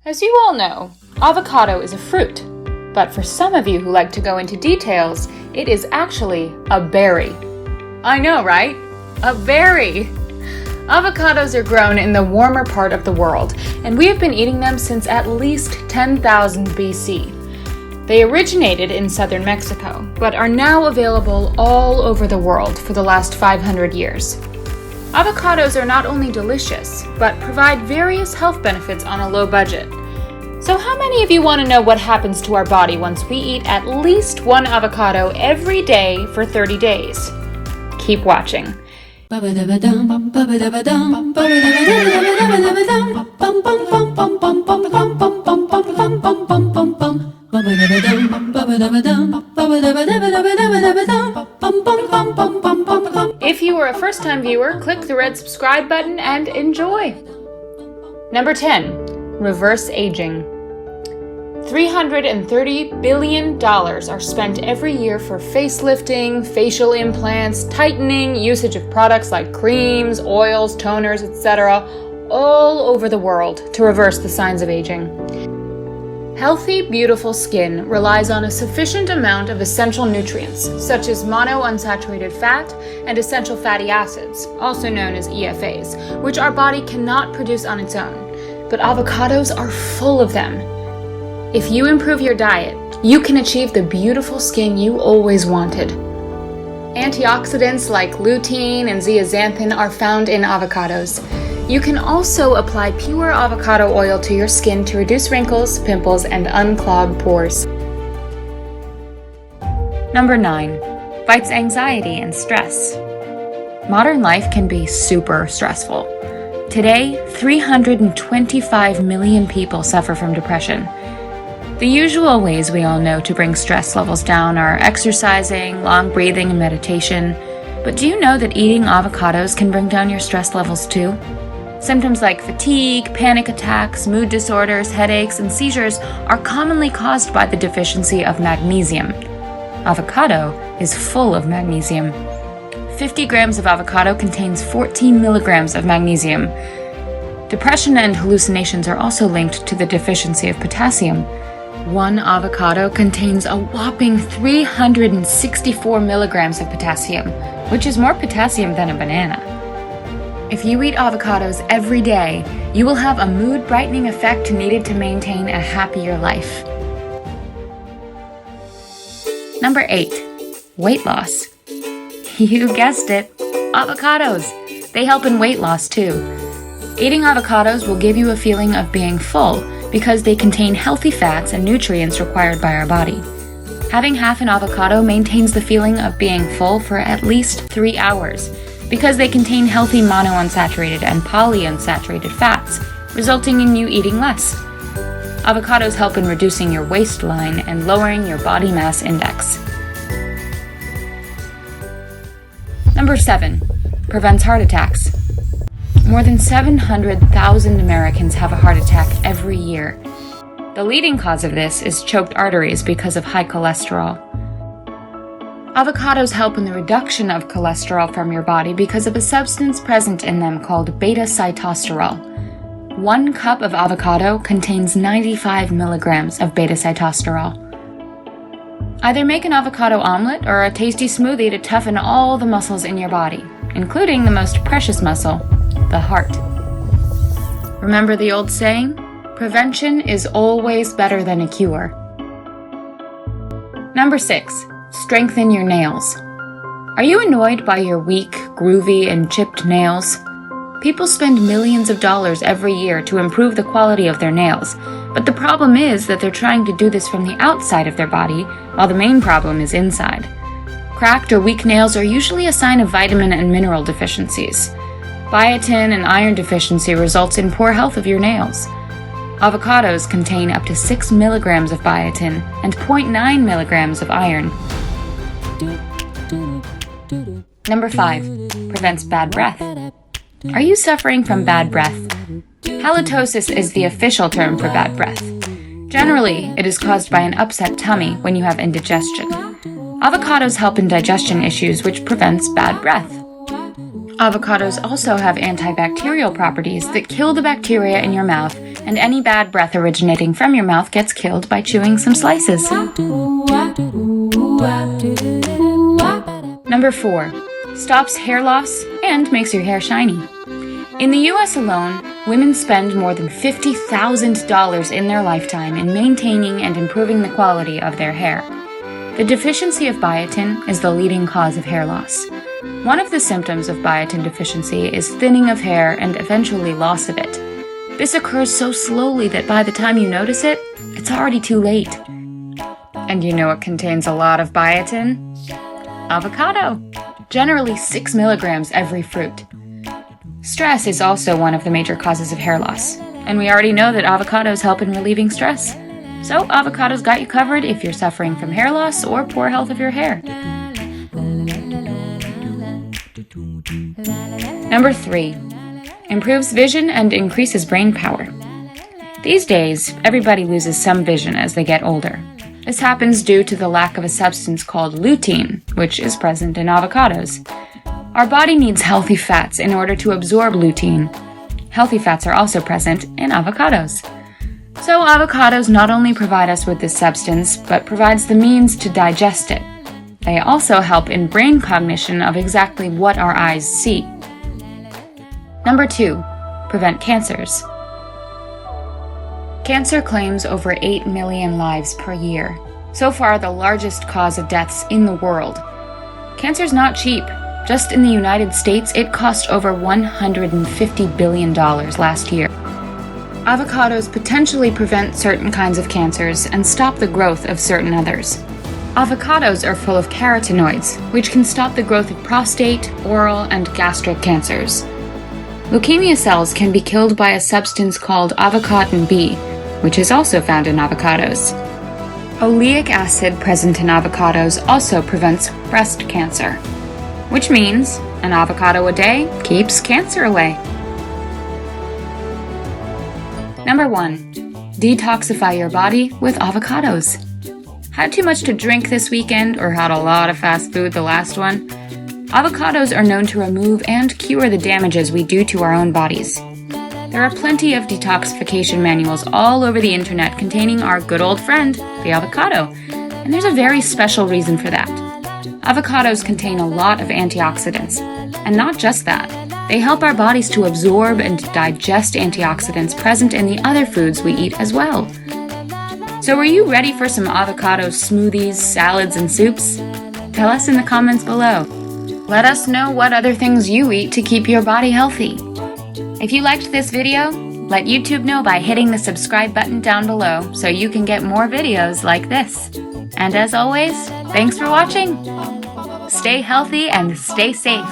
As you all know, avocado is a fruit, but for some of you who like to go into details, it is actually a berry. I know, right? A berry! Avocados are grown in the warmer part of the world, and we have been eating them since at least 10,000 BC. They originated in southern Mexico, but are now available all over the world for the last 500 years. Avocados are not only delicious, but provide various health benefits on a low budget. So how many of you want to know what happens to our body once we eat at least one avocado every day for 30 days? Keep watching. If you are a first-time viewer, click the red subscribe button and enjoy. Number 10. Reverse aging. $330 billion are spent every year for facelifting, facial implants, tightening, usage of products like creams, oils, toners, etc., all over the world to reverse the signs of aging. Healthy, beautiful skin relies on a sufficient amount of essential nutrients, such as mono-unsaturated fat and essential fatty acids, also known as EFAs, which our body cannot produce on its own. But avocados are full of them. If you improve your diet, you can achieve the beautiful skin you always wanted. Antioxidants like lutein and zeaxanthin are found in avocados. You can also apply pure avocado oil to your skin to reduce wrinkles, pimples, and unclog pores. Number 9. Fights anxiety and stress. Modern life can be super stressful. Today, 325 million people suffer from depression. The usual ways we all know to bring stress levels down are exercising, long breathing, and meditation. But do you know that eating avocados can bring down your stress levels too? Symptoms like fatigue, panic attacks, mood disorders, headaches, and seizures are commonly caused by the deficiency of magnesium. Avocado is full of magnesium. 50 grams of avocado contains 14 milligrams of magnesium. Depression and hallucinations are also linked to the deficiency of potassium. One avocado contains a whopping 364 milligrams of potassium, which is more potassium than a banana. If you eat avocados every day, you will have a mood-brightening effect needed to maintain a happier life. Number 8. Weight loss. You guessed it, avocados. They help in weight loss too. Eating avocados will give you a feeling of being full because they contain healthy fats and nutrients required by our body. Having half an avocado maintains the feeling of being full for at least 3 hours because they contain healthy mono-unsaturated and polyunsaturated fats, resulting in you eating less. Avocados help in reducing your waistline and lowering your body mass index. Number 7. Prevents heart attacks. More than 700,000 Americans have a heart attack every year. The leading cause of this is choked arteries because of high cholesterol. Avocados help in the reduction of cholesterol from your body because of a substance present in them called beta-sitosterol. 1 cup of avocado contains 95 milligrams of beta-sitosterol. Either make an avocado omelet or a tasty smoothie to toughen all the muscles in your body, including the most precious muscle, the heart. Remember the old saying? Prevention is always better than a cure. Number 6. Strengthen your nails. Are you annoyed by your weak, groovy, and chipped nails? People spend millions of dollars every year to improve the quality of their nails, but the problem is that they're trying to do this from the outside of their body, while the main problem is inside. Cracked or weak nails are usually a sign of vitamin and mineral deficiencies. Biotin and iron deficiency results in poor health of your nails. Avocados contain up to 6 milligrams of biotin and 0.9 milligrams of iron. Number 5. Prevents bad breath. Are you suffering from bad breath? Halitosis is the official term for bad breath. Generally, it is caused by an upset tummy when you have indigestion. Avocados help in digestion issues, which prevents bad breath. Avocados also have antibacterial properties that kill the bacteria in your mouth and any bad breath originating from your mouth gets killed by chewing some slices. Number 4. Stops hair loss and makes your hair shiny. In the US alone, women spend more than $50,000 in their lifetime in maintaining and improving the quality of their hair. The deficiency of biotin is the leading cause of hair loss. One of the symptoms of biotin deficiency is thinning of hair and eventually loss of it. This occurs so slowly that by the time you notice it, it's already too late. And you know what contains a lot of biotin? Avocado! Generally 6 milligrams every fruit. Stress is also one of the major causes of hair loss, and we already know that avocados help in relieving stress. So avocados got you covered if you're suffering from hair loss or poor health of your hair. Number 3. Improves vision and increases brain power. These days, everybody loses some vision as they get older. This happens due to the lack of a substance called lutein, which is present in avocados. Our body needs healthy fats in order to absorb lutein. Healthy fats are also present in avocados. So avocados not only provide us with this substance, but provides the means to digest it. They also help in brain cognition of exactly what our eyes see. Number 2. Prevent cancers. Cancer claims over 8 million lives per year. So far, the largest cause of deaths in the world. Cancer's not cheap. Just in the United States, it cost over $150 billion last year. Avocados potentially prevent certain kinds of cancers and stop the growth of certain others. Avocados are full of carotenoids, which can stop the growth of prostate, oral, and gastric cancers. Leukemia cells can be killed by a substance called avocatin B, which is also found in avocados. Oleic acid present in avocados also prevents breast cancer, which means an avocado a day keeps cancer away. Number 1. Detoxify your body with avocados. Had too much to drink this weekend or had a lot of fast food the last one? Avocados are known to remove and cure the damages we do to our own bodies. There are plenty of detoxification manuals all over the internet containing our good old friend, the avocado, and there's a very special reason for that. Avocados contain a lot of antioxidants, and not just that, they help our bodies to absorb and digest antioxidants present in the other foods we eat as well. So are you ready for some avocado smoothies, salads, and soups? Tell us in the comments below. Let us know what other things you eat to keep your body healthy. If you liked this video, let YouTube know by hitting the subscribe button down below so you can get more videos like this. And as always, thanks for watching. Stay healthy and stay safe.